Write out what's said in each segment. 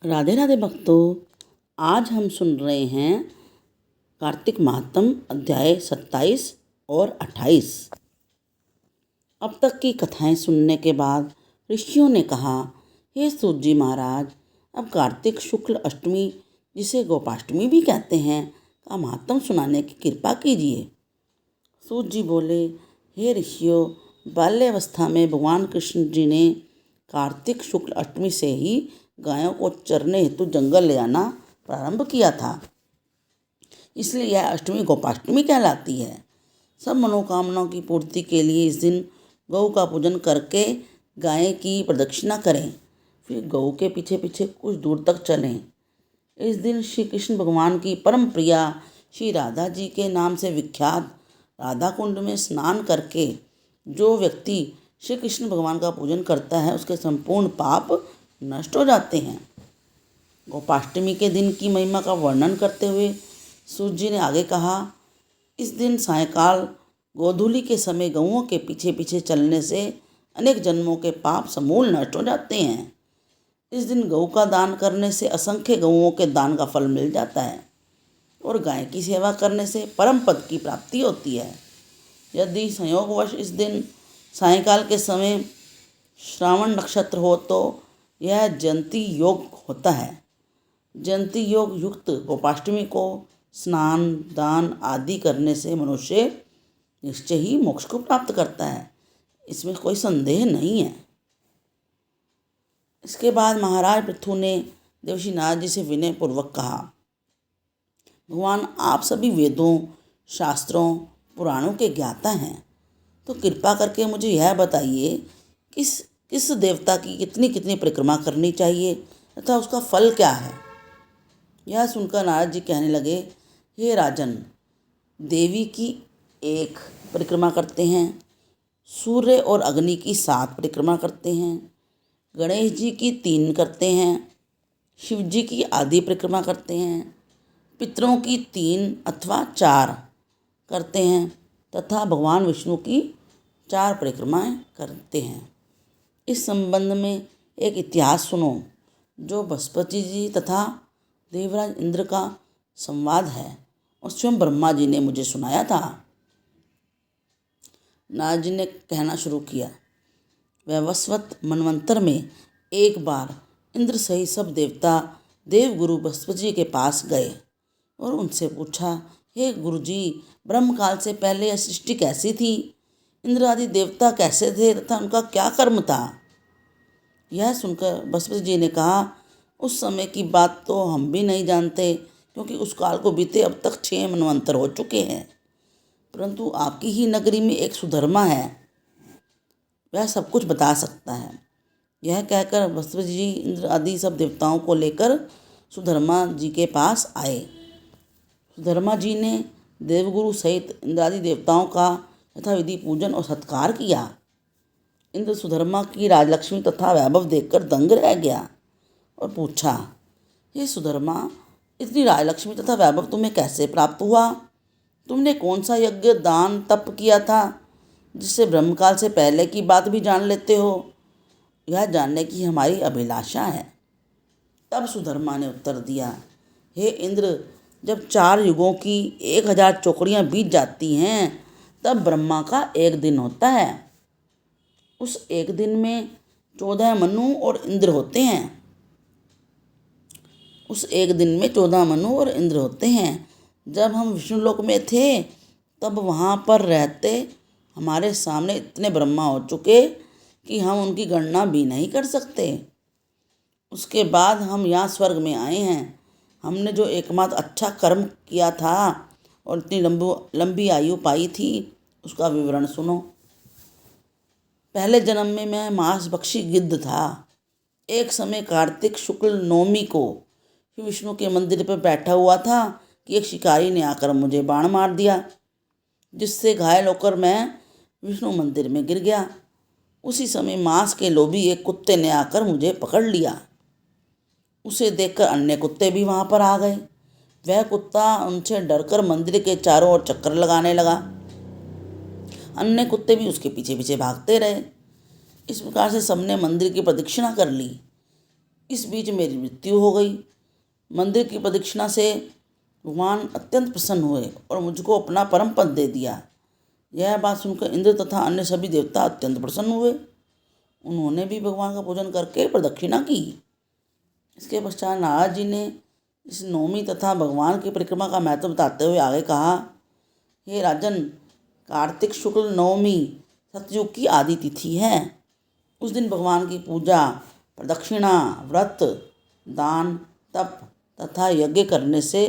राधे राधे भक्तों, आज हम सुन रहे हैं कार्तिक महात्म अध्याय 27 और 28। अब तक की कथाएं सुनने के बाद ऋषियों ने कहा, हे सूत जी महाराज, अब कार्तिक शुक्ल अष्टमी, जिसे गोपाष्टमी भी कहते हैं, का महात्म सुनाने की कृपा कीजिए। सूत जी बोले, हे ऋषियों, बाल्यावस्था में भगवान कृष्ण जी ने कार्तिक शुक्ल अष्टमी से ही गायों को चरने हेतु जंगल ले जाना प्रारंभ किया था, इसलिए यह अष्टमी गोपाष्टमी कहलाती है। सब मनोकामनाओं की पूर्ति के लिए इस दिन गौ का पूजन करके गाय की प्रदक्षिणा करें, फिर गौ के पीछे पीछे कुछ दूर तक चलें। इस दिन श्री कृष्ण भगवान की परम प्रिया श्री राधा जी के नाम से विख्यात राधा कुंड में स्नान करके जो व्यक्ति श्री कृष्ण भगवान का पूजन करता है, उसके संपूर्ण पाप नष्ट हो जाते हैं। गोपाष्टमी के दिन की महिमा का वर्णन करते हुए सूत जी ने आगे कहा, इस दिन सायंकाल गोधूली के समय गौओं के पीछे पीछे चलने से अनेक जन्मों के पाप समूल नष्ट हो जाते हैं। इस दिन गौ का दान करने से असंख्य गौओं के दान का फल मिल जाता है और गाय की सेवा करने से परम पद की प्राप्ति होती है। यदि संयोगवश इस दिन सायंकाल के समय श्रावण नक्षत्र हो तो यह जयंती योग होता है। जयंती योग युक्त गोपाष्टमी को स्नान दान आदि करने से मनुष्य निश्चय ही मोक्ष को प्राप्त करता है, इसमें कोई संदेह नहीं है। इसके बाद महाराज पृथु ने देवर्षि नारद जी से विनय पूर्वक कहा, भगवान आप सभी वेदों, शास्त्रों, पुराणों के ज्ञाता हैं, तो कृपा करके मुझे यह बताइए किस देवता की कितनी कितनी परिक्रमा करनी चाहिए तथा उसका फल क्या है। यह सुनकर नारद जी कहने लगे, हे राजन, देवी की 1 परिक्रमा करते हैं, सूर्य और अग्नि की 7 परिक्रमा करते हैं, गणेश जी की 3 करते हैं, शिव जी की आधी परिक्रमा करते हैं, पितरों की 3 अथवा 4 करते हैं तथा भगवान विष्णु की 4 परिक्रमाएं करते हैं। इस संबंध में एक इतिहास सुनो, जो बृहस्पति जी तथा देवराज इंद्र का संवाद है और स्वयं ब्रह्मा जी ने मुझे सुनाया था। नारद जी ने कहना शुरू किया, वैवस्वत मनवंतर में एक बार इंद्र सहित सब देवता देवगुरु बृहस्पति जी के पास गए और उनसे पूछा, हे गुरु जी, ब्रह्म काल से पहले यह सृष्टि कैसी थी, इंद्र आदि देवता कैसे थे तथा उनका क्या कर्म था। यह सुनकर बृहस्पति जी ने कहा, उस समय की बात तो हम भी नहीं जानते, क्योंकि उस काल को बीते अब तक 6 मनवंतर हो चुके हैं, परंतु आपकी ही नगरी में एक सुधर्मा है, वह सब कुछ बता सकता है। यह कहकर बृहस्पति जी इंद्र आदि सब देवताओं को लेकर सुधर्मा जी के पास आए। सुधर्मा जी ने देवगुरु सहित इंद्र आदि देवताओं का यथाविधि पूजन और सत्कार किया। इंद्र सुधर्मा की राजलक्ष्मी तथा वैभव देखकर दंग रह गया और पूछा, हे सुधर्मा, इतनी राजलक्ष्मी तथा वैभव तुम्हें कैसे प्राप्त हुआ? तुमने कौन सा यज्ञ दान तप किया था, जिससे ब्रह्मकाल से पहले की बात भी जान लेते हो? यह जानने की हमारी अभिलाषा है। तब सुधर्मा ने उत्तर दिया, हे इंद्र, जब 4 युगों की 1000 चौकड़ियाँ बीत जाती हैं, तब ब्रह्मा का 1 दिन होता है। उस 1 दिन में 14 मनु और इंद्र होते हैं। जब हम विष्णुलोक में थे, तब वहाँ पर रहते हमारे सामने इतने ब्रह्मा हो चुके कि हम उनकी गणना भी नहीं कर सकते। उसके बाद हम यहाँ स्वर्ग में आए हैं। हमने जो एकमात्र अच्छा कर्म किया था और इतनी लंबी आयु पाई थी, उसका विवरण सुनो। पहले जन्म में मैं मांसभक्षी गिद्ध था। एक समय कार्तिक शुक्ल नवमी को विष्णु के मंदिर पर बैठा हुआ था कि एक शिकारी ने आकर मुझे बाण मार दिया, जिससे घायल होकर मैं विष्णु मंदिर में गिर गया। उसी समय मांस के लोभी एक कुत्ते ने आकर मुझे पकड़ लिया। उसे देखकर अन्य कुत्ते भी वहाँ पर आ गए। वह कुत्ता उनसे डरकर मंदिर के चारों ओर चक्कर लगाने लगा। अन्य कुत्ते भी उसके पीछे पीछे भागते रहे। इस प्रकार से सबने मंदिर की प्रदक्षिणा कर ली। इस बीच मेरी मृत्यु हो गई। मंदिर की प्रदक्षिणा से भगवान अत्यंत प्रसन्न हुए और मुझको अपना परम पद दे दिया। यह बात सुनकर इंद्र तथा अन्य सभी देवता अत्यंत प्रसन्न हुए। उन्होंने भी भगवान का पूजन करके प्रदक्षिणा की। इसके पश्चात नारद जी ने इस नवमी तथा भगवान की परिक्रमा का महत्व बताते हुए आगे कहा, हे राजन, कार्तिक शुक्ल नवमी सतयुग की आदि तिथि है। उस दिन भगवान की पूजा, प्रदक्षिणा, व्रत, दान, तप तथा यज्ञ करने से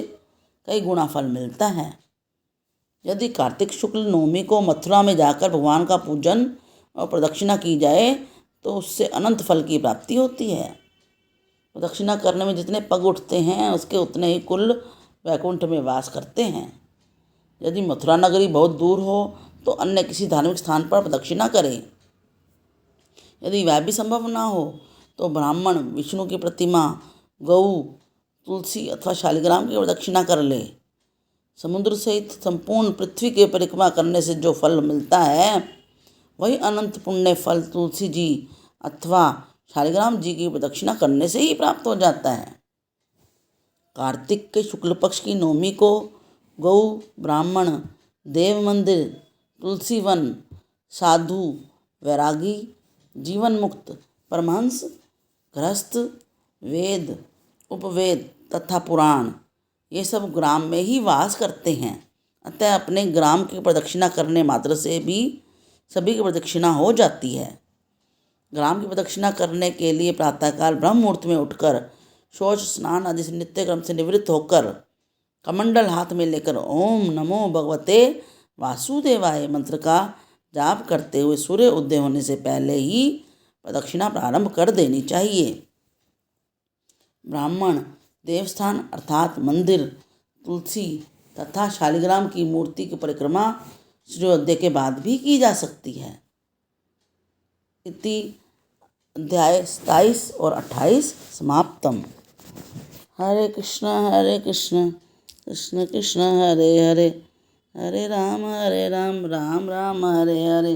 कई गुना फल मिलता है। यदि कार्तिक शुक्ल नवमी को मथुरा में जाकर भगवान का पूजन और प्रदक्षिणा की जाए तो उससे अनंत फल की प्राप्ति होती है। प्रदक्षिणा करने में जितने पग उठते हैं उसके उतने ही कुल वैकुंठ में वास करते हैं। यदि मथुरा नगरी बहुत दूर हो तो अन्य किसी धार्मिक स्थान पर प्रदक्षिणा करें। यदि वह भी संभव ना हो तो ब्राह्मण विष्णु की प्रतिमा, गऊ, तुलसी अथवा शालिग्राम की प्रदक्षिणा कर ले। समुद्र सहित संपूर्ण पृथ्वी की परिक्रमा करने से जो फल मिलता है वही अनंत पुण्य फल तुलसी जी अथवा शालिग्राम जी की प्रदक्षिणा करने से ही प्राप्त हो जाता है। कार्तिक के शुक्ल पक्ष की नवमी को गौ, ब्राह्मण, देव मंदिर, तुलसी वन, साधु, वैरागी, जीवन मुक्त, परमहंस, गृहस्थ, वेद, उपवेद तथा पुराण ये सब ग्राम में ही वास करते हैं। अतः अपने ग्राम की प्रदक्षिणा करने मात्र से भी सभी की प्रदक्षिणा हो जाती है। ग्राम की प्रदक्षिणा करने के लिए प्रातःकाल ब्रह्म मुहूर्त में उठकर शौच, स्नान आदि से नित्य क्रम से निवृत्त होकर कमंडल हाथ में लेकर ओम नमो भगवते वासुदेवाय मंत्र का जाप करते हुए सूर्य उदय होने से पहले ही प्रदक्षिणा प्रारंभ कर देनी चाहिए। ब्राह्मण देवस्थान अर्थात मंदिर, तुलसी तथा शालिग्राम की मूर्ति की परिक्रमा सूर्योदय के बाद भी की जा सकती है। इति अध्याय 27 और 28 समाप्तम। हरे कृष्ण कृष्ण कृष्ण हरे हरे, हरे राम राम राम हरे हरे।